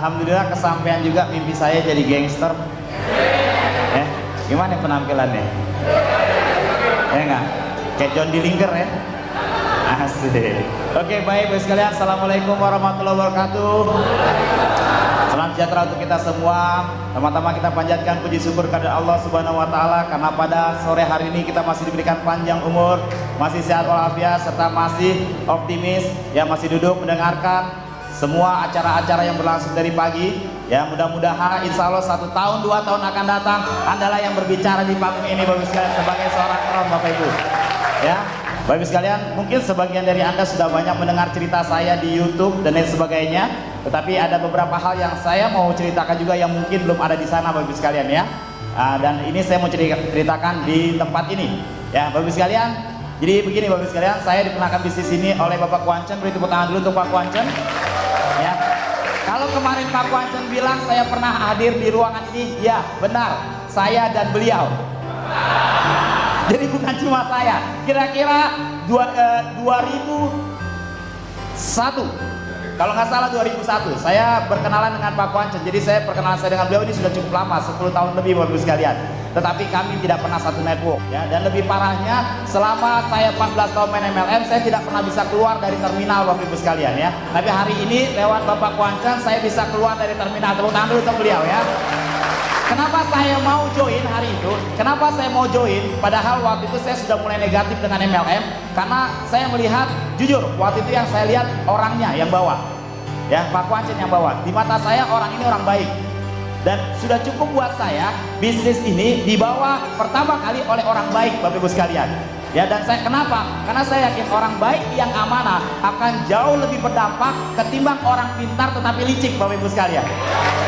Alhamdulillah kesampaian juga mimpi saya jadi gangster. Gimana penampilannya? Ya enggak? Kayak John Dillinger ya? Asik. Oke, baik Bapak sekalian, assalamualaikum warahmatullahi wabarakatuh. Salam sejahtera untuk kita semua. Teman-teman, kita panjatkan puji syukur kepada Allah Subhanahu wa taala karena pada sore hari ini kita masih diberikan panjang umur, masih sehat walafiat serta masih optimis, ya masih duduk mendengarkan semua acara-acara yang berlangsung dari pagi. Ya, mudah-mudahan insya Allah 1 tahun 2 tahun akan datang Andalah yang berbicara di panggung ini Bapak sekalian sebagai seorang kron Bapak Ibu. Ya, Bapak sekalian, mungkin sebagian dari Anda sudah banyak mendengar cerita saya di YouTube dan lain sebagainya. Tetapi ada beberapa hal yang saya mau ceritakan juga yang mungkin belum ada di sana Bapak sekalian ya. Dan ini saya mau ceritakan di tempat ini. Ya, Bapak sekalian. Jadi begini Bapak sekalian, saya dikenalkan bisnis ini oleh Bapak Kuancen. Beri tepuk tangan dulu untuk Pak Kuancen. Ya. Kalau kemarin Pak Kuancen bilang saya pernah hadir di ruangan ini, ya benar, saya dan beliau. Jadi bukan cuma saya. Kira-kira 2001, kalau nggak salah 2001, saya berkenalan dengan Pak Kuancen. Jadi perkenalan saya dengan beliau ini sudah cukup lama, 10 tahun lebih Bapak Ibu sekalian. Tetapi kami tidak pernah satu network, ya. Dan lebih parahnya, selama saya 14 tahun main MLM, saya tidak pernah bisa keluar dari terminal Bapak Ibu sekalian ya. Tapi hari ini lewat Bapak Kuancen, saya bisa keluar dari terminal. Tepuk tangan dulu untuk beliau ya. Kenapa saya mau join hari itu? Kenapa saya mau join? Padahal waktu itu saya sudah mulai negatif dengan MLM, karena saya melihat, jujur, waktu itu yang saya lihat orangnya yang bawa, ya Pak Kuancen yang bawa. Di mata saya orang ini orang baik, dan sudah cukup buat saya bisnis ini dibawa pertama kali oleh orang baik Bapak Ibu sekalian. Ya, dan saya kenapa? Karena saya yakin orang baik yang amanah akan jauh lebih berdampak ketimbang orang pintar tetapi licik Bapak Ibu sekalian.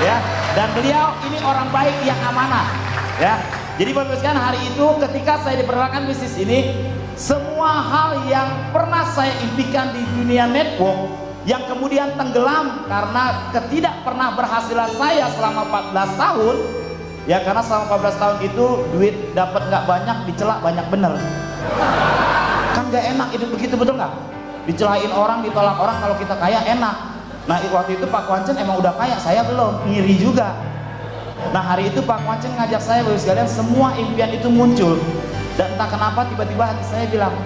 Ya, dan beliau ini orang baik yang amanah. Ya, jadi Bapak Ibu sekalian, hari itu ketika saya diperkenalkan bisnis ini, semua hal yang pernah saya impikan di dunia network yang kemudian tenggelam karena ketidak pernah berhasilan saya selama 14 tahun. Ya, karena selama 14 tahun itu duit dapat nggak banyak, dicela banyak bener. Kan nggak enak hidup begitu, betul nggak? Dicelain orang, ditolak orang, kalau kita kaya enak. Nah, waktu itu Pak Kuancen emang udah kaya, saya belum, ngiri juga. Nah, hari itu Pak Kuancen ngajak saya Bapak sekalian, semua impian itu muncul. Dan entah kenapa tiba-tiba hati saya bilang,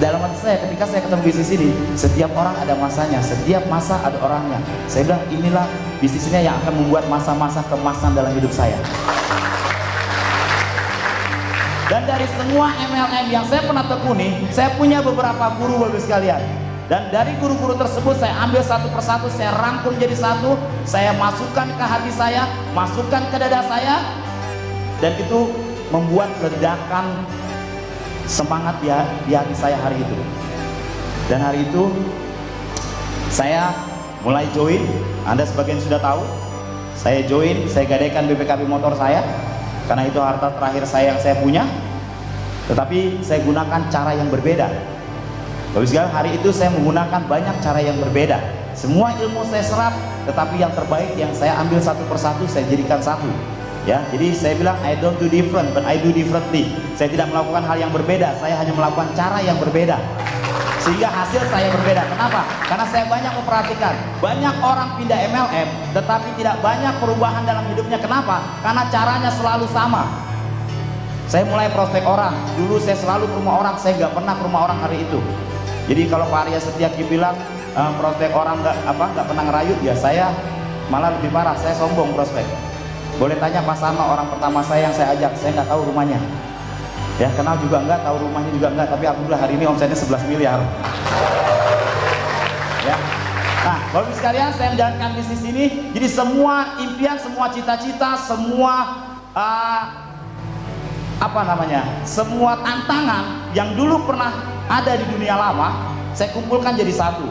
dalam hati saya ketika saya ketemu bisnis ini, setiap orang ada masanya, setiap masa ada orangnya. Saya bilang, inilah bisnisnya yang akan membuat masa-masa kemasan dalam hidup saya. Dan dari semua MLM yang saya pernah tekuni, saya punya beberapa guru Bapak sekalian. Dan dari guru-guru tersebut saya ambil satu persatu, saya rangkum jadi satu, saya masukkan ke hati saya, masukkan ke dada saya, dan itu membuat ledakan semangat di hati saya hari itu. Dan hari itu saya mulai join. Anda sebagian sudah tahu, saya join, saya gadaikan BPKB motor saya, karena itu harta terakhir saya yang saya punya. Tetapi saya gunakan cara yang berbeda. Bapak sekalian, hari itu saya menggunakan banyak cara yang berbeda. Semua ilmu saya serap, tetapi yang terbaik yang saya ambil satu persatu, saya jadikan satu. Ya, jadi saya bilang I don't do different, but I do differently. Saya tidak melakukan hal yang berbeda, saya hanya melakukan cara yang berbeda. Sehingga hasil saya berbeda. Kenapa? Karena saya banyak memperhatikan, banyak orang pindah MLM, tetapi tidak banyak perubahan dalam hidupnya. Kenapa? Karena caranya selalu sama. Saya mulai prospek orang. Dulu saya selalu ke rumah orang, saya nggak pernah ke rumah orang hari itu. Jadi kalau Pak Arya Setiaki bilang prospek orang nggak pernah ngerayut, ya saya malah lebih parah, saya sombong prospek. Boleh tanya Pak Sarno, orang pertama saya yang saya ajak, saya nggak tahu rumahnya. Ya, kenal juga enggak, tahu rumahnya juga enggak, tapi alhamdulillah hari ini omsetnya 11 miliar. Ya. Nah, Bapak sekalian, saya menjalankan bisnis ini, jadi semua impian, semua cita-cita, semua semua tantangan yang dulu pernah ada di dunia lama, saya kumpulkan jadi satu.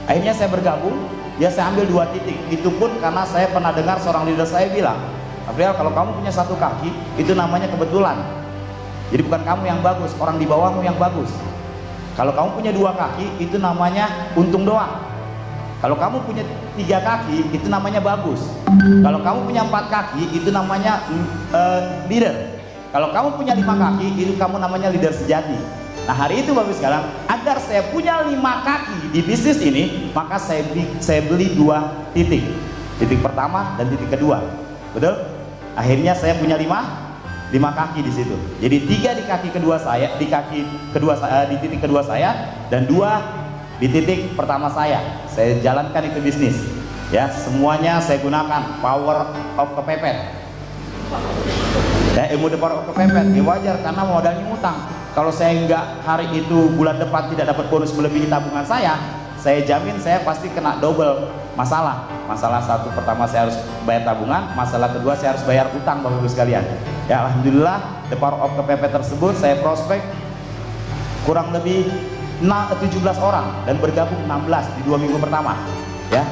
Akhirnya saya bergabung, ya saya ambil 2 titik. Itu pun karena saya pernah dengar seorang leader saya bilang, Gabriel, kalau kamu punya 1 kaki, itu namanya kebetulan. Jadi bukan kamu yang bagus, orang di bawahmu yang bagus. Kalau kamu punya 2 kaki, itu namanya untung doang. Kalau kamu punya 3 kaki, itu namanya bagus. Kalau kamu punya 4 kaki, itu namanya leader. Kalau kamu punya 5 kaki, itu kamu namanya leader sejati. Nah, hari itu Bapak sekalian, agar saya punya 5 kaki di bisnis ini, maka saya beli 2 titik. Titik pertama dan titik kedua, betul? Akhirnya saya punya lima kaki di situ. Jadi 3 di kaki kedua saya, di titik kedua saya, dan 2 di titik pertama saya. Saya jalankan itu bisnis. Ya, semuanya saya gunakan power of kepepet. Ya, ilmu the power of kepepet. Ya wajar karena modalnya utang. Kalau saya enggak hari itu bulan depan tidak dapat bonus melebihi tabungan saya jamin saya pasti kena double masalah. Masalah satu pertama saya harus bayar tabungan, masalah kedua saya harus bayar utang, Bapak Ibu sekalian. Ya alhamdulillah the power of kepepet tersebut saya prospek kurang lebih 17 orang dan bergabung 16 di 2 minggu pertama. Ya.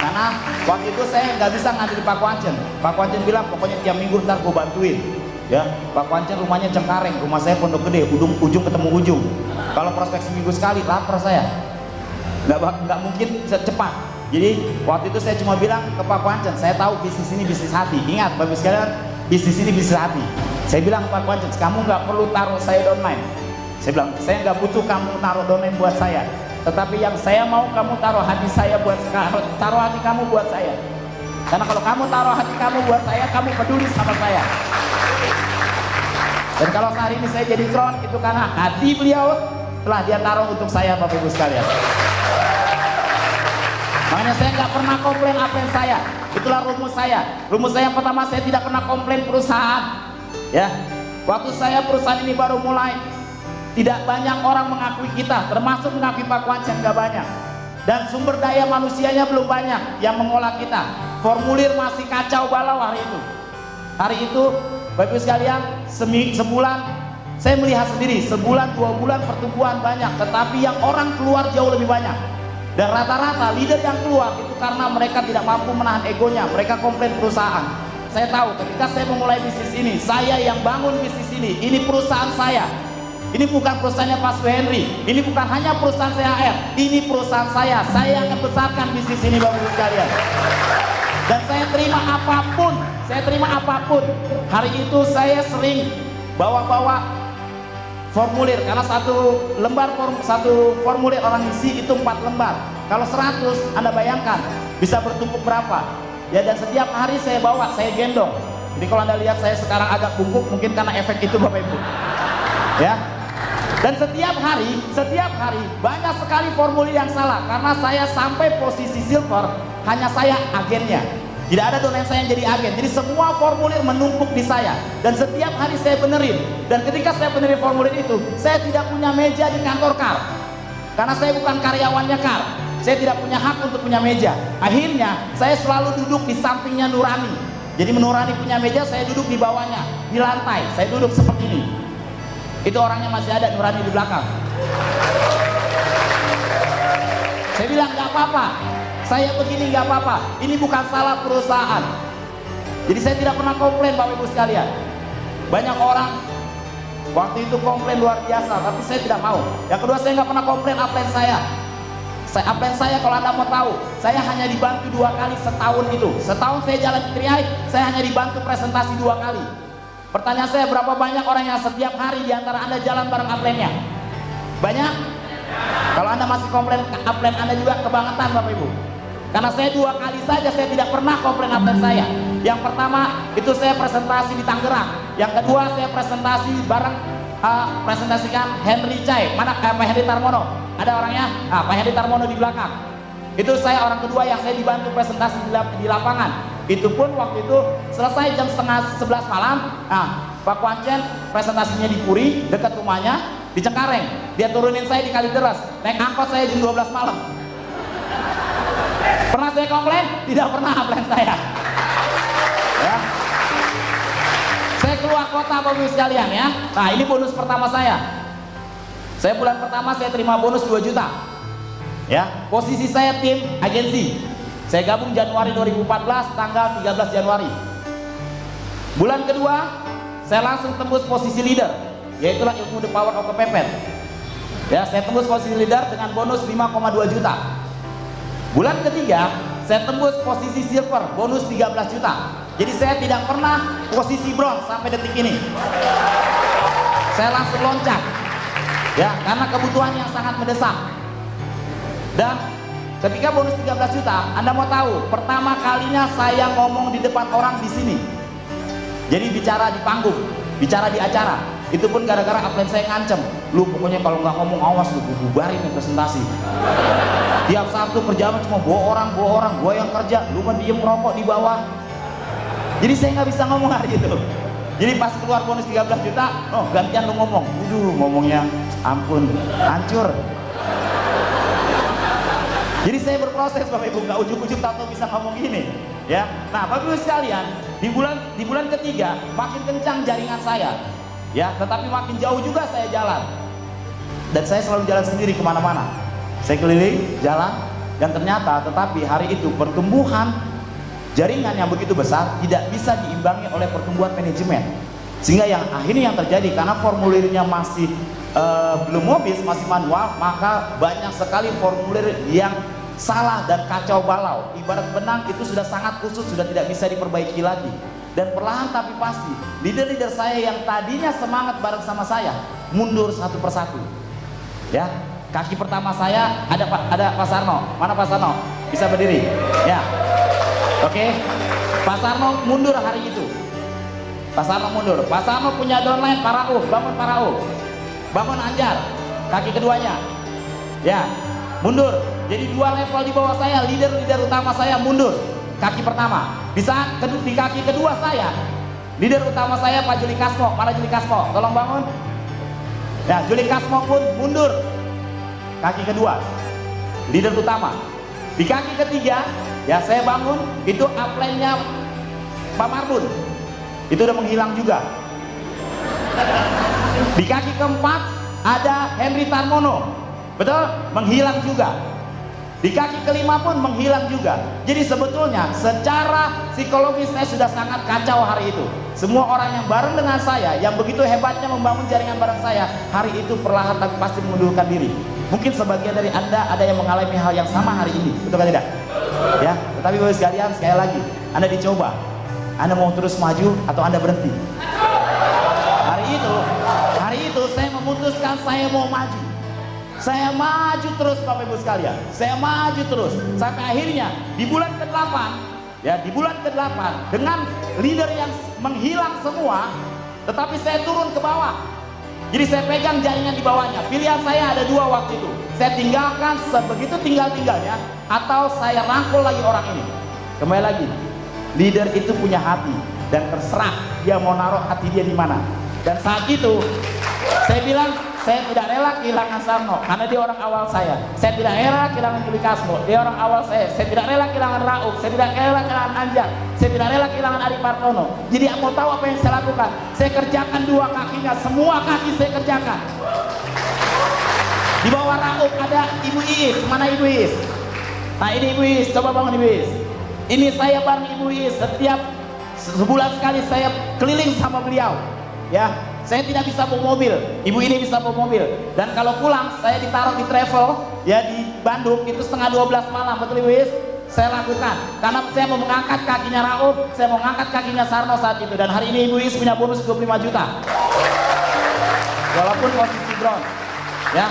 Karena waktu itu saya nggak bisa nganterin Pak Kwancen. Pak Kwancen bilang pokoknya tiap minggu ntar gue bantuin. Ya, Pak Kwancen rumahnya Cengkareng, rumah saya Pondok Gede, ujung ketemu ujung. Kalau prospek seminggu sekali lapar saya. Nggak mungkin cepat. Jadi waktu itu saya cuma bilang ke Pak Kwancen, saya tahu bisnis ini bisnis hati. Ingat Bapak sekalian, bisnis ini bisnis hati. Saya bilang ke Pak Kwancen, kamu nggak perlu taruh saya downline. Saya bilang, saya nggak butuh kamu taruh downline buat saya. Tetapi yang saya mau kamu taruh hati saya buat taruh hati kamu buat saya. Karena kalau kamu taruh hati kamu buat saya, kamu peduli sama saya. Dan kalau sehari ini saya jadi kron, itu karena hati beliau telah dia taruh untuk saya, Bapak Ibu sekalian. Makanya saya nggak pernah komplain upline saya. Itulah rumus saya. Rumus saya yang pertama, saya tidak pernah komplain perusahaan. Ya, waktu saya perusahaan ini baru mulai, tidak banyak orang mengakui kita, termasuk mengakui Pak Kwancen nggak banyak. Dan sumber daya manusianya belum banyak yang mengolah kita. Formulir masih kacau balau hari itu. Hari itu, Bapak Ibu sekalian, sebulan saya melihat sendiri, sebulan 2 bulan pertumbuhan banyak, tetapi yang orang keluar jauh lebih banyak. Dan rata-rata leader yang keluar itu karena mereka tidak mampu menahan egonya, mereka komplain perusahaan. Saya tahu ketika saya memulai bisnis ini, saya yang bangun bisnis ini perusahaan saya. Ini bukan perusahaannya Pak Henry, ini bukan hanya perusahaan CHR, ini perusahaan saya akan besarkan bisnis ini, Bapak Ibu sekalian. Dan saya terima apapun. Hari itu saya sering bawa formulir, karena satu formulir orang isi itu 4 lembar. Kalau 100, Anda bayangkan bisa bertumpuk berapa. Ya, dan setiap hari saya bawa, saya gendong. Jadi kalau Anda lihat saya sekarang agak bungkuk, mungkin karena efek itu, Bapak Ibu. Ya. Dan setiap hari banyak sekali formulir yang salah, karena saya sampai posisi silver, hanya saya agennya. Tidak ada donatur saya yang jadi agen. Jadi semua formulir menumpuk di saya. Dan setiap hari saya benerin. Dan ketika saya benerin formulir itu, saya tidak punya meja di kantor KAR. Karena saya bukan karyawannya KAR. Saya tidak punya hak untuk punya meja. Akhirnya saya selalu duduk di sampingnya Nurani. Jadi Nurani punya meja, saya duduk di bawahnya, di lantai. Saya duduk seperti ini. Itu orangnya masih ada, Nurani di belakang. Saya bilang nggak apa-apa. Saya begini nggak apa-apa, ini bukan salah perusahaan. Jadi saya tidak pernah komplain, Bapak Ibu sekalian. Banyak orang waktu itu komplain luar biasa, tapi saya tidak mau. Yang kedua, saya nggak pernah komplain upline saya. Upline saya kalau Anda mau tahu, saya hanya dibantu 2 kali setahun itu. Setahun saya jalan di Triai, saya hanya dibantu presentasi 2 kali. Pertanyaan saya, berapa banyak orang yang setiap hari di antara Anda jalan bareng upline-nya? Banyak? Kalau Anda masih komplain, upline Anda juga kebangetan, Bapak Ibu. Karena saya 2 kali saja saya tidak pernah komplain upline saya. Yang pertama itu saya presentasi di Tangerang. Yang kedua saya presentasi bareng presentasikan Henry Chai. Mana Pak Henry Tarmono? Ada orangnya? Pak Henry Tarmono di belakang. Itu saya orang kedua yang saya dibantu presentasi di lapangan. Itu pun waktu itu selesai jam setengah 11 malam. Pak Kwancen presentasinya di Puri dekat rumahnya di Cengkareng. Dia turunin saya di Kalideres. Naik angkot saya jam 12 malam. Pernah saya komplain? Tidak pernah upline saya. Ya. Saya keluar kota, Bapak Ibu sekalian ya. Nah, ini bonus pertama saya. Saya bulan pertama saya terima bonus 2 juta. Ya, posisi saya tim agensi. Saya gabung Januari 2014, tanggal 13 Januari. Bulan kedua, saya langsung tembus posisi leader, yaitulah ilmu the power of kepepet. Ya, saya tembus posisi leader dengan bonus 5,2 juta. Bulan ketiga, saya tembus posisi silver, bonus 13 juta. Jadi saya tidak pernah posisi bronze sampai detik ini. Saya langsung loncat. Ya, karena kebutuhan yang sangat mendesak. Dan ketika bonus 13 juta, Anda mau tahu, pertama kalinya saya ngomong di depan orang di sini. Jadi bicara di panggung, bicara di acara. Itu pun gara-gara upline saya ngancem, lu pokoknya kalau nggak ngomong awas lu, gue bubarin nih presentasi. Tiap Sabtu kerjaan cuma bawa orang, gue yang kerja, lu mah diem ngerokok di bawah. Jadi saya nggak bisa ngomong hari itu. Jadi pas keluar bonus 13 juta, oh gantian lu ngomong. Ngomongnya ampun, hancur. Jadi saya berproses Bapak Ibu, nggak ujuk-ujuk tahu bisa ngomong gini, ya. Nah Bapak Ibu sekalian, di bulan ketiga makin kencang jaringan saya, ya. Tetapi makin jauh juga saya jalan, dan saya selalu jalan sendiri kemana-mana. Saya keliling jalan, dan ternyata tetapi hari itu pertumbuhan jaringan yang begitu besar tidak bisa diimbangi oleh pertumbuhan manajemen, sehingga yang akhirnya yang terjadi karena formulirnya masih belum habis, masih manual, maka banyak sekali formulir yang salah dan kacau balau. Ibarat benang itu sudah sangat kusut, sudah tidak bisa diperbaiki lagi. Dan perlahan tapi pasti leader-leader saya yang tadinya semangat bareng sama saya mundur satu persatu, ya. Kaki pertama saya ada Pak Sarno. Mana Pak Sarno? Bisa berdiri, ya. Oke, Pak Sarno mundur hari itu. Pak Sarno mundur. Pak Sarno punya downline Pak Rauf, bangun Pak Rauf. Bangun Anjar, kaki keduanya, ya, mundur. Jadi 2 level di bawah saya, leader utama saya mundur. Kaki pertama, bisa di kaki kedua saya, leader utama saya Pak Juli Kasmo. Mana Juli Kasmo? Tolong bangun. Ya, Juli Kasmo pun mundur. Kaki kedua, leader utama. Di kaki ketiga, ya saya bangun. Itu upline-nya Pak Marbun. Itu udah menghilang juga. Di kaki keempat ada Henry Tarmono, betul? Menghilang juga. Di kaki kelima pun menghilang juga. Jadi sebetulnya secara psikologis saya sudah sangat kacau hari itu. Semua orang yang bareng dengan saya, yang begitu hebatnya membangun jaringan bareng saya, hari itu perlahan tapi pasti mengundurkan diri. Mungkin sebagian dari Anda ada yang mengalami hal yang sama hari ini, betul kan tidak? Ya, tetapi Bapak sekalian, sekali lagi, Anda dicoba. Anda mau terus maju atau Anda berhenti? Hari itu saya memutuskan saya mau maju. Saya maju terus Bapak Ibu sekalian. Saya maju terus sampai akhirnya di bulan ke-8, ya, di bulan ke-8 dengan leader yang menghilang semua, tetapi saya turun ke bawah. Jadi saya pegang jaringan di bawahnya. Pilihan saya ada 2 waktu itu. Saya tinggalkan sebegitu tinggal-tinggalnya atau saya rangkul lagi orang ini. Kembali lagi, leader itu punya hati dan terserah dia mau naruh hati dia di mana. Dan saat itu saya bilang saya tidak rela kehilangan Sarno karena dia orang awal saya. Saya tidak rela kehilangan Juli Kasmo, dia orang awal saya. Saya tidak rela kehilangan Rauf, saya tidak rela kehilangan Anjar, saya tidak rela kehilangan Ari Partono. Jadi mau tahu apa yang saya lakukan? Saya kerjakan 2 kakinya, semua kaki saya kerjakan. Di bawah Rauf ada Ibu Iis. Mana Ibu Iis? Nah ini Ibu Iis, coba bangun Ibu Iis. Ini saya bareng Ibu Iis, setiap sebulan sekali saya keliling sama beliau, ya. Saya tidak bisa bawa mobil, ibu ini bisa bawa mobil. Dan kalau pulang saya ditaruh di travel, ya, di Bandung, itu setengah 12 malam, betul Ibu Iis? Saya lakukan karena saya mau mengangkat kakinya Rauf, saya mau mengangkat kakinya Sarno saat itu. Dan hari ini Ibu Iis punya bonus 25 juta walaupun posisi bronze, ya.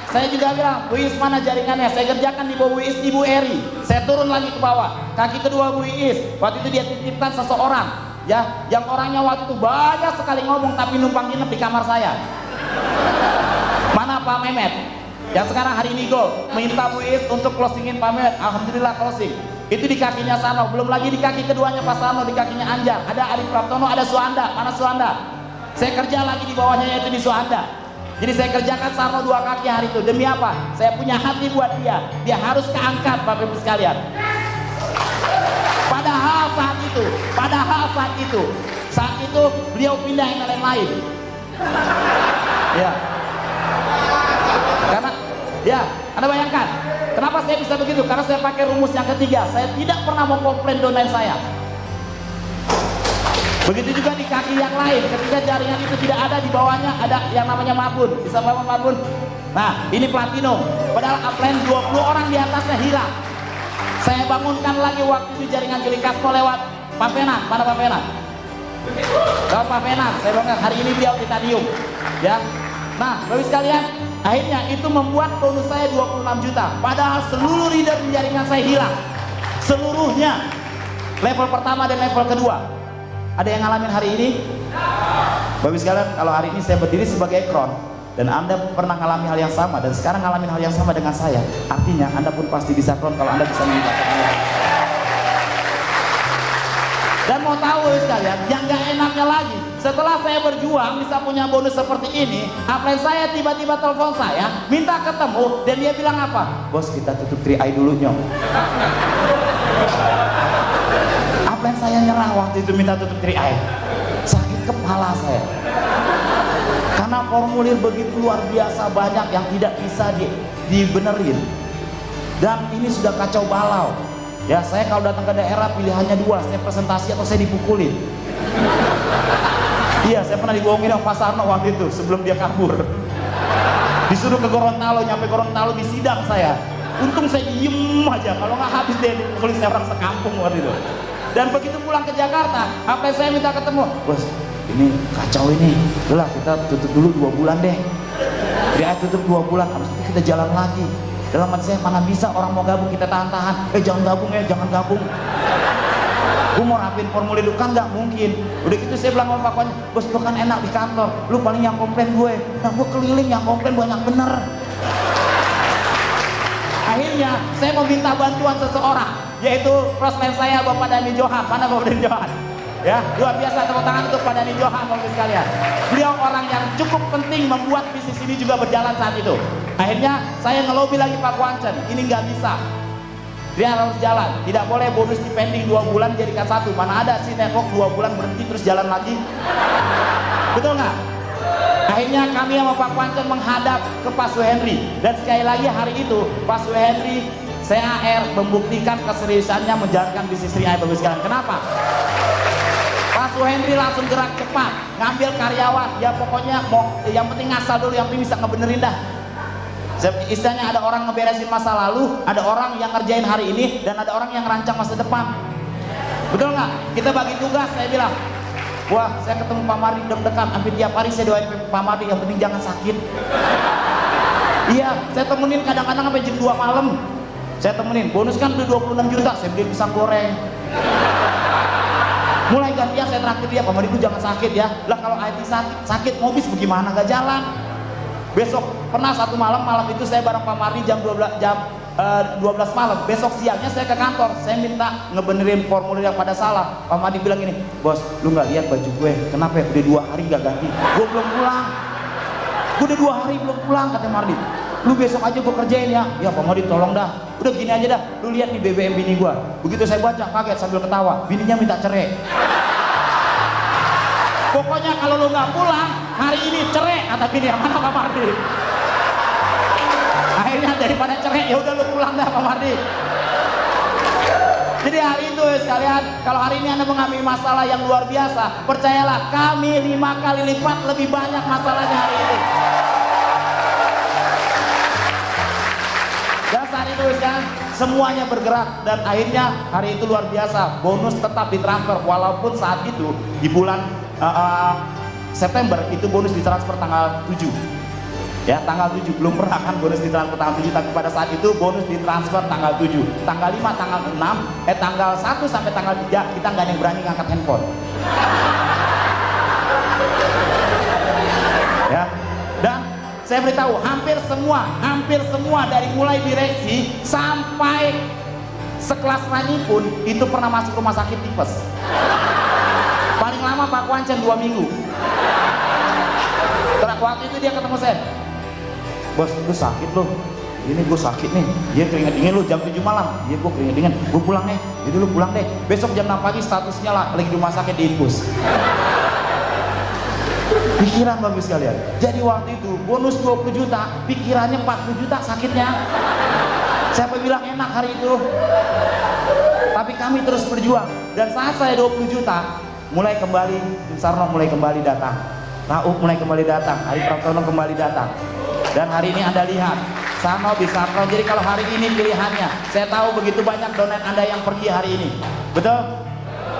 Saya juga bilang, Bu Iis mana jaringannya? Saya kerjakan di bawah Bu Iis, Ibu Eri. Saya turun lagi ke bawah, kaki kedua Bu Iis. Waktu itu dia titipkan seseorang, ya, yang orangnya waktu itu banyak sekali ngomong tapi numpang nginep di kamar saya. Mana Pak Mehmet? Yang sekarang hari ini go minta Bu Iis untuk closingin Pak Mehmet. Alhamdulillah closing. Itu di kakinya Sarno, belum lagi di kaki keduanya Pak Sarno, di kakinya Anjar. Ada Ari Praptono, ada Suanda. Mana Suanda? Saya kerja lagi di bawahnya, yaitu di Suanda. Jadi saya kerjakan Sarno 2 kaki hari itu. Demi apa? Saya punya hati buat dia. Dia harus keangkat Bapak Ibu sekalian. Padahal saat itu beliau pindah yang lain-lain. Ya. Karena, ya, Anda bayangkan, kenapa saya bisa begitu? Karena saya pakai rumus yang ketiga. Saya tidak pernah mau komplain downline saya. Begitu juga di kaki yang lain, ketika jaringan itu tidak ada, di bawahnya ada yang namanya Marbun. Bisa bangun Marbun? Nah, ini platinum. Padahal upline 20 orang di atasnya hilang. Saya bangunkan lagi waktu itu jaringan Juli Kasmo lewat Pak Penan. Mana Pak Penan? Lewat Pak Penan, saya bangunkan. Hari ini beliau di Tadium, ya. Nah, Bapak sekalian, akhirnya itu membuat bonus saya 26 juta. Padahal seluruh reader di jaringan saya hilang. Seluruhnya. Level pertama dan level kedua. Ada yang ngalamin hari ini? Bapak sekalian, kalau hari ini saya berdiri sebagai ekron dan Anda pernah ngalami hal yang sama dan sekarang ngalamin hal yang sama dengan saya, artinya Anda pun pasti bisa ekron kalau Anda bisa meningkatkan nilai. Dan mau tahu sekalian, yang gak enaknya lagi, setelah saya berjuang bisa punya bonus seperti ini, upline saya tiba-tiba telepon saya, minta ketemu, dan dia bilang apa? Bos, kita tutup 3i dulu nyong. Upline saya nyerah waktu itu minta tutup 3i. Sakit kepala saya. Karena formulir begitu luar biasa banyak yang tidak bisa dibenerin. Dan ini sudah kacau balau. Ya, saya kalau datang ke daerah pilihannya dua, saya presentasi atau saya dipukulin. Iya, saya pernah dibohongin sama Pak Sarno waktu itu sebelum dia kabur. Disuruh ke Gorontalo, nyampe Gorontalo di sidang saya. Untung saya diem aja, kalau nggak habis dia dipukulin saya orang sekampung waktu itu. Dan begitu pulang ke Jakarta, apa saya minta ketemu, bos, ini kacau ini, udah kita tutup dulu 2 bulan deh. Dia tutup 2 bulan, habis itu kita jalan lagi. Dalam hati saya, mana bisa orang mau gabung kita tahan-tahan. Jangan gabung ya, jangan gabung. Gue mau rapiin formulir itu kan nggak mungkin. Udah gitu saya bilang sama Pak Kwan, bos lu kan enak di kantor, lu paling yang komplain gue. Nah gue keliling yang komplain banyak bener. Akhirnya saya meminta bantuan seseorang, yaitu crossline saya Bapak Dhani Johan. Mana Bapak Dhani Johan? Ya, luar biasa, tepuk tangan untuk Pak Dhani Johan, Bapak sekalian. Beliau orang yang cukup penting membuat bisnis ini juga berjalan saat itu. Akhirnya saya ngelobi lagi Pak Kwancen, ini nggak bisa. Dia harus jalan, tidak boleh bonus dipending 2 bulan jadikan 1. Mana ada sih network 2 bulan berhenti terus jalan lagi? Betul nggak? Akhirnya kami sama Pak Kwancen menghadap ke Pak Suhendri. Dan sekali lagi hari itu Pak Suhendri CAR membuktikan keseriusannya menjalankan bisnis 3i Bapak sekalian. Kenapa? Pak Suhendri langsung gerak cepat, ngambil karyawan, ya pokoknya mau, yang penting ngasal dulu, yang penting bisa ngebenerin dah. Istilahnya ada orang ngeberesin masa lalu, ada orang yang ngerjain hari ini, dan ada orang yang rancang masa depan. Betul nggak? Kita bagi tugas, saya bilang, wah saya ketemu Pak Mardi deg-degan, hampir tiap hari saya doain Pak Mardi, yang penting jangan sakit. Iya, saya temenin kadang-kadang sampai jam 2 malam. Saya temenin, bonus kan udah 26 juta, saya beli pisang goreng. Mulai gantian saya traktir dia, Pak Mardi lu jangan sakit ya. Lah kalau IT sakit mobil bagaimana, gak jalan. Besok pernah satu malam itu saya bareng Pak Mardi jam 12 malam. Besok siangnya saya ke kantor, saya minta ngebenerin formulir yang pada salah. Pak Mardi bilang gini, bos lu nggak lihat baju gue, kenapa ya udah 2 hari nggak ganti, gue belum pulang. Gue udah 2 hari belum pulang, kata Mardi. Lu besok aja gue kerjain ya. Ya Pak Mardi tolong dah, udah gini aja dah, lu lihat di BBM bini gue. Begitu saya baca kaget sambil ketawa, bininya minta cerai. Pokoknya kalau lu nggak pulang hari ini cerai, kata bini. Yang mana Pak Mardi? Akhirnya daripada cerai ya udah lu pulang dah Pak Mardi. Jadi hari itu sekalian, kalau hari ini Anda mengalami masalah yang luar biasa, percayalah kami 5 kali lipat lebih banyak masalahnya hari ini. Dan saat itu kan semuanya bergerak dan akhirnya hari itu luar biasa, bonus tetap ditransfer walaupun saat itu di bulan September itu bonus ditransfer tanggal 7 ya, tanggal 7 belum pernah kan bonus ditransfer tanggal 7, tapi pada saat itu bonus ditransfer tanggal 7, tanggal 5, tanggal 6, tanggal 1 sampai tanggal 3 kita nggak ada yang berani ngangkat handphone ya. Dan saya beritahu hampir semua dari mulai direksi sampai sekelas Rani pun itu pernah masuk rumah sakit tipes. Paling lama Pak Kwancen 2 minggu. Terus waktu itu dia ketemu saya, bos gue sakit loh, ini gue sakit nih, dia keringet dingin lu jam 7 malam, dia gue keringet dingin, gue pulang nih, jadi lu pulang deh, besok jam 6 pagi statusnya lagi di rumah sakit diinfus. Pikiran bagus sekalian. Jadi waktu itu bonus 20 juta, pikirannya 40 juta sakitnya. Siapa bilang enak hari itu? Tapi kami terus berjuang. Dan saat saya 20 juta, mulai kembali, Tim Sarno mulai kembali datang, Rauf mulai kembali datang, Ari Pratono kembali datang. Dan hari ini Anda lihat, Sarno bisa Sarno. Jadi kalau hari ini pilihannya, saya tahu begitu banyak donat Anda yang pergi hari ini. Betul?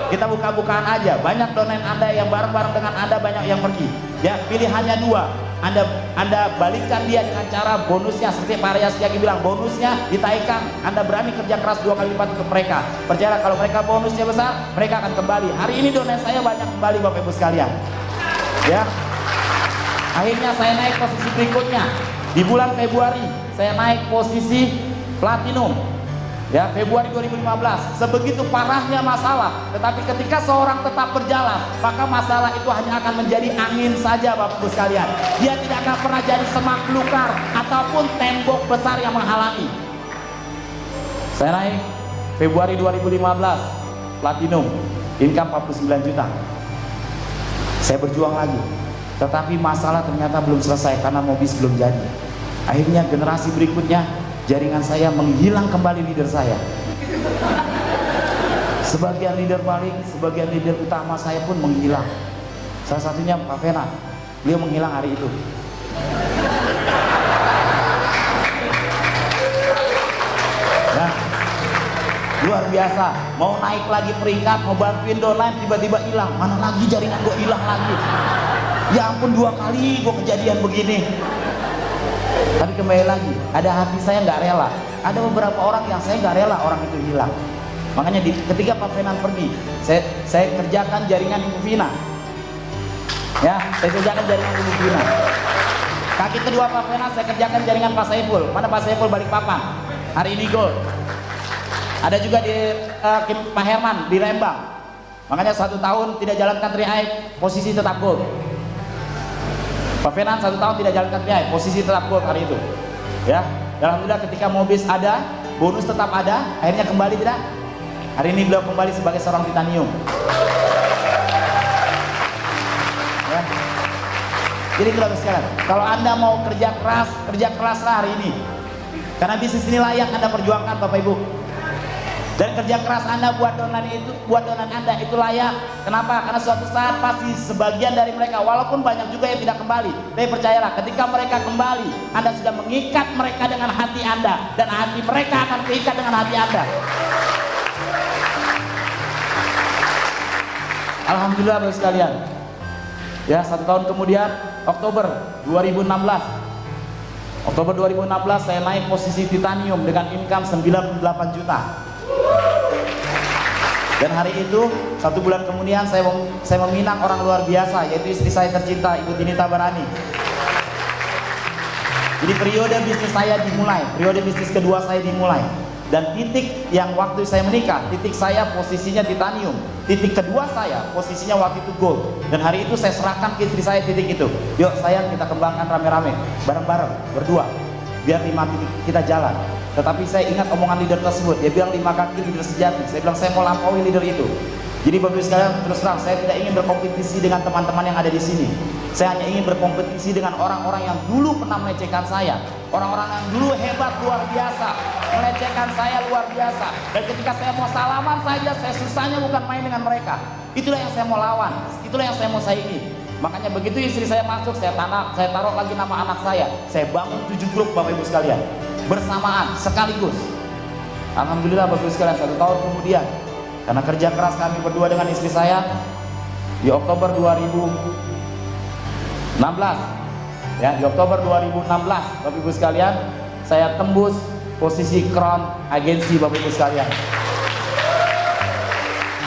Kita buka-bukaan aja, banyak donen Anda yang bareng-bareng dengan Anda banyak yang pergi. Ya, pilihannya 2. Anda balikkan dia dengan cara bonusnya, seperti Pak Arya Setiaki bilang, bonusnya ditaikkan. Anda berani kerja keras 2 kali lipat untuk mereka. Percayalah, kalau mereka bonusnya besar, mereka akan kembali. Hari ini donasi saya banyak kembali Bapak Ibu sekalian. Ya. Akhirnya saya naik posisi berikutnya. Di bulan Februari saya naik posisi platinum. Ya, Februari 2015. Sebegitu parahnya masalah, tetapi ketika seorang tetap berjalan, maka masalah itu hanya akan menjadi angin saja Bapak Ibu sekalian. Dia tidak akan pernah jadi semak belukar ataupun tembok besar yang menghalangi. Saya naik Februari 2015 platinum, income 49 juta. Saya berjuang lagi, tetapi masalah ternyata belum selesai karena Mobis belum jadi. Akhirnya generasi berikutnya, jaringan saya menghilang kembali leader saya. Sebagian leader balik, sebagian leader utama saya pun menghilang. Salah satunya Pak Fena, beliau menghilang hari itu. Nah, luar biasa. Mau naik lagi peringkat, mau bantuin downline, tiba-tiba hilang. Mana lagi jaringan gue hilang lagi. Ya ampun, 2 kali gue kejadian begini. Tapi kembali lagi, ada hati saya nggak rela. Ada beberapa orang yang saya nggak rela orang itu hilang. Makanya ketika Pak Fenan pergi, saya kerjakan jaringan Ibu Vina. Ya, saya kerjakan jaringan Ibu Vina. Kaki kedua Pak Fenan saya kerjakan jaringan Pak Saiful. Mana Pak Saiful Balikpapan? Hari ini gold. Ada juga di Pak Herman di Lembang. Makanya 1 tahun tidak jalankan 3i, posisi tetap gold. Pak Fenan 1 tahun tidak jalankan 3i, posisi tetap gold hari itu. Ya, alhamdulillah ketika Mobis ada, bonus tetap ada, akhirnya kembali tidak? Hari ini beliau kembali sebagai seorang titanium. Ya. Jadi kalau sekarang, kalau Anda mau kerja keraslah hari ini. Karena bisnis ini layak Anda perjuangkan Bapak Ibu. Dan kerja keras Anda buat downline Anda itu layak. Kenapa? Karena suatu saat pasti sebagian dari mereka, walaupun banyak juga yang tidak kembali, tapi percayalah, ketika mereka kembali, Anda sudah mengikat mereka dengan hati Anda, dan hati mereka akan keikat dengan hati Anda. Alhamdulillah Bapak sekalian. Ya, 1 tahun kemudian, Oktober 2016 saya naik posisi titanium dengan income 98 juta. Dan hari itu 1 bulan kemudian saya meminang orang luar biasa, yaitu istri saya tercinta Ibu Dinita Barani. Jadi periode bisnis saya dimulai, periode bisnis kedua saya dimulai. Dan titik yang waktu saya menikah, titik saya posisinya titanium, titik kedua saya posisinya waktu itu gold. Dan hari itu saya serahkan ke istri saya titik itu. Yuk sayang, kita kembangkan rame-rame, bareng-bareng, berdua, biar 5 titik kita jalan. Tetapi saya ingat omongan leader tersebut, dia bilang 5 kaki leader sejati. Saya bilang saya mau lampaui leader itu. Jadi Bapak Ibu sekalian, terus terang saya tidak ingin berkompetisi dengan teman-teman yang ada di sini. Saya hanya ingin berkompetisi dengan orang-orang yang dulu pernah melecehkan saya, orang-orang yang dulu hebat luar biasa, melecehkan saya luar biasa. Dan ketika saya mau salaman saja, saya susahnya bukan main dengan mereka. Itulah yang saya mau lawan, itulah yang saya mau saingi. Makanya begitu istri saya masuk, saya taruh lagi nama anak saya bangun 7 grup Bapak Ibu sekalian, bersamaan, sekaligus. Alhamdulillah Bapak Ibu sekalian, 1 tahun kemudian, karena kerja keras kami berdua dengan istri saya, di Oktober 2016, ya, di Oktober 2016 Bapak Ibu sekalian, saya tembus posisi crown agensi Bapak Ibu sekalian.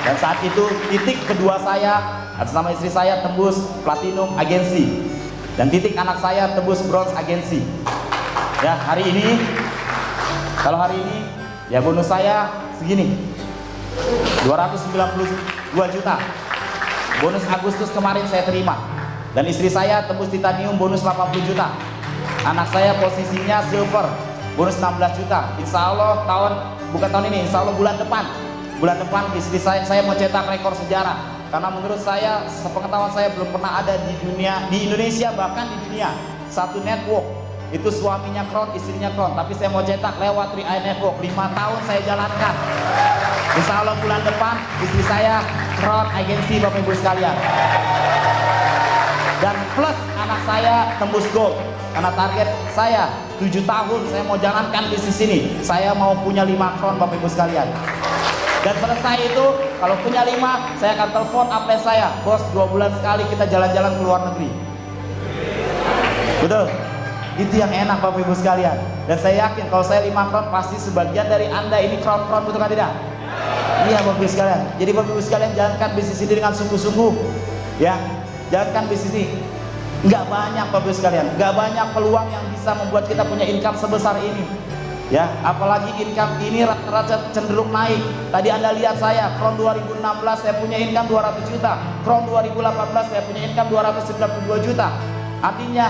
Dan saat itu titik kedua saya atas nama istri saya tembus platinum agensi, dan titik anak saya tembus bronze agensi. Ya, hari ini, kalau hari ini ya bonus saya segini, 292 juta. Bonus Agustus kemarin saya terima. Dan istri saya tembus titanium bonus 80 juta. Anak saya posisinya silver, bonus 16 juta. Insya Allah bukan tahun ini, insya Allah bulan depan istri saya mau cetak rekor sejarah. Karena menurut saya, sepengetahuan saya belum pernah ada di Indonesia, bahkan di dunia, satu network itu suaminya crown, istrinya crown. Tapi saya mau cetak lewat 3i Network, 5 tahun saya jalankan. Insya Allah bulan depan istri saya crown agensi Bapak Ibu sekalian. Dan plus anak saya tembus gold. Karena target saya 7 tahun saya mau jalankan bisnis ini, saya mau punya 5 crown Bapak Ibu sekalian. Dan selesai itu, kalau punya 5, saya akan telepon upline saya, bos 2 bulan sekali kita jalan-jalan ke luar negeri. Betul. Itu yang enak Bapak Ibu sekalian. Dan saya yakin kalau saya 5 crown pasti sebagian dari Anda ini crown-crown, betul kan tidak? Iya Bapak Ibu sekalian. Jadi Bapak Ibu sekalian jalankan bisnis ini dengan sungguh-sungguh. Ya, jalankan bisnis ini. Nggak banyak Bapak Ibu sekalian, nggak banyak peluang yang bisa membuat kita punya income sebesar ini. Ya, apalagi income ini rata-rata cenderung naik. Tadi Anda lihat saya, crown 2016 saya punya income 200 juta, crown 2018 saya punya income 292 juta. Artinya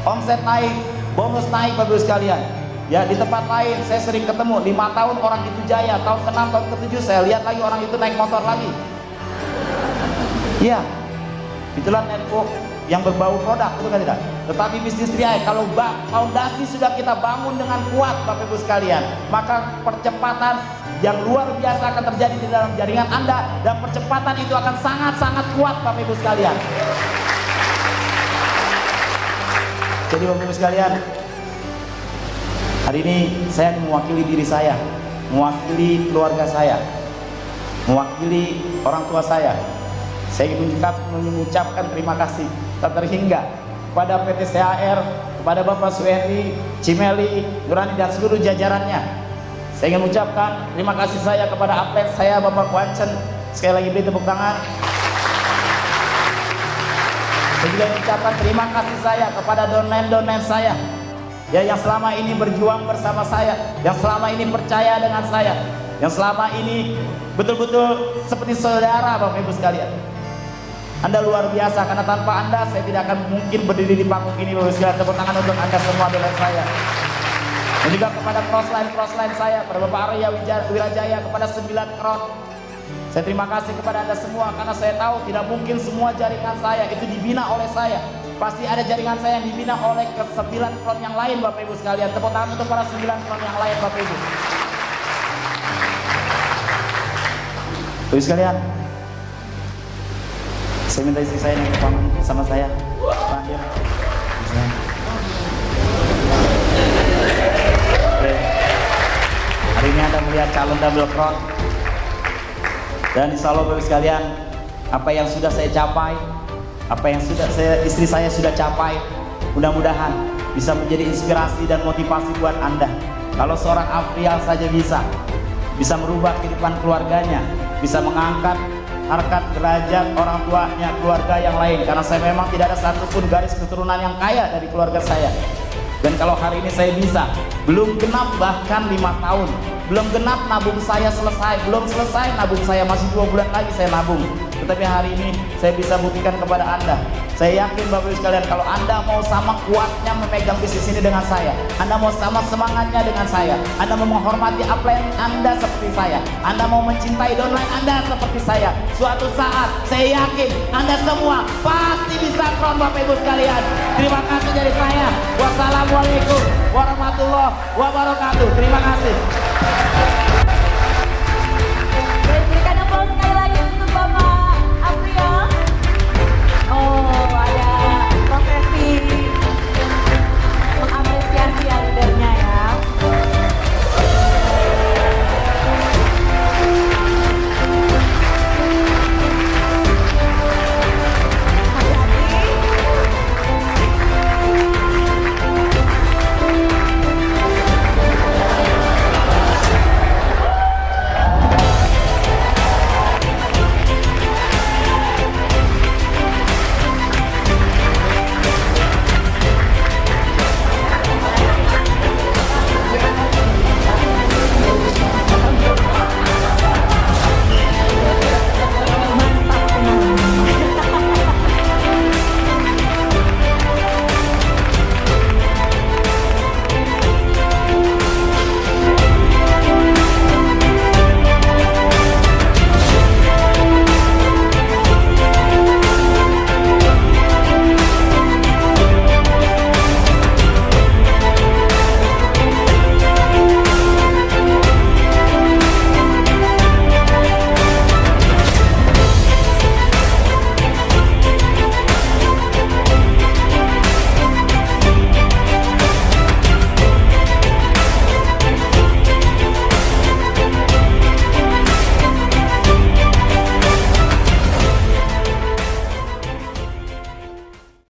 omset naik, bonus naik Bapak Ibu sekalian. Ya, di tempat lain saya sering ketemu 5 tahun orang itu jaya, tahun ke-6, tahun ke-7 saya lihat lagi orang itu naik motor lagi. Ya, itulah network yang berbau produk, betul kan tidak? Tetapi bisnis TRI kalau fondasi sudah kita bangun dengan kuat Bapak Ibu sekalian, maka percepatan yang luar biasa akan terjadi di dalam jaringan Anda, dan percepatan itu akan sangat-sangat kuat Bapak Ibu sekalian. Jadi Bapak Ibu sekalian, hari ini saya mewakili diri saya, mewakili keluarga saya, mewakili orang tua saya. Saya ingin mengucapkan terima kasih tak terhingga kepada PT CAR, kepada Bapak Suhendi, Cimeli, Nurani dan seluruh jajarannya. Saya ingin mengucapkan terima kasih saya kepada atlet saya Bapak Kwancen. Sekali lagi beri tepuk tangan. Saya juga mengucapkan terima kasih saya kepada donen-donen saya, ya, yang selama ini berjuang bersama saya, yang selama ini percaya dengan saya, yang selama ini betul-betul seperti saudara Bapak Ibu sekalian. Anda luar biasa, karena tanpa Anda saya tidak akan mungkin berdiri di panggung ini Bapak Ibu sekalian. Tepuk tangan untuk Anda semua donen saya. Dan juga kepada crossline saya, kepada Bapak Arya Wirajaya, kepada 9 crown. Saya terima kasih kepada Anda semua, karena saya tahu tidak mungkin semua jaringan saya itu dibina oleh saya. Pasti ada jaringan saya yang dibina oleh ke-9 crown yang lain Bapak Ibu sekalian. Tepuk tangan untuk para 9 crown yang lain Bapak Ibu. Bapak Ibu sekalian, saya minta istri saya yang panggung sama saya. Terakhir. Oke. Hari ini Anda melihat calon double crown. Dan insya Allah Bapak sekalian, apa yang sudah saya capai, apa yang istri saya sudah capai, mudah-mudahan bisa menjadi inspirasi dan motivasi buat Anda. Kalau seorang Afrial saja bisa merubah kehidupan keluarganya, bisa mengangkat harkat derajat orang tuanya, keluarga yang lain. Karena saya memang tidak ada satupun garis keturunan yang kaya dari keluarga saya. Dan kalau hari ini saya bisa, belum genap bahkan 5 tahun, belum genap nabung saya selesai, belum selesai nabung saya, masih 2 bulan lagi saya nabung. Tetapi hari ini saya bisa buktikan kepada Anda. Saya yakin Bapak Ibu sekalian, kalau Anda mau sama kuatnya memegang bisnis ini dengan saya, Anda mau sama semangatnya dengan saya, Anda mau menghormati upline Anda seperti saya, Anda mau mencintai downline Anda seperti saya, suatu saat saya yakin Anda semua pasti bisa crown Bapak Ibu sekalian. Terima kasih dari saya. Wassalamualaikum warahmatullahi wabarakatuh. Terima kasih.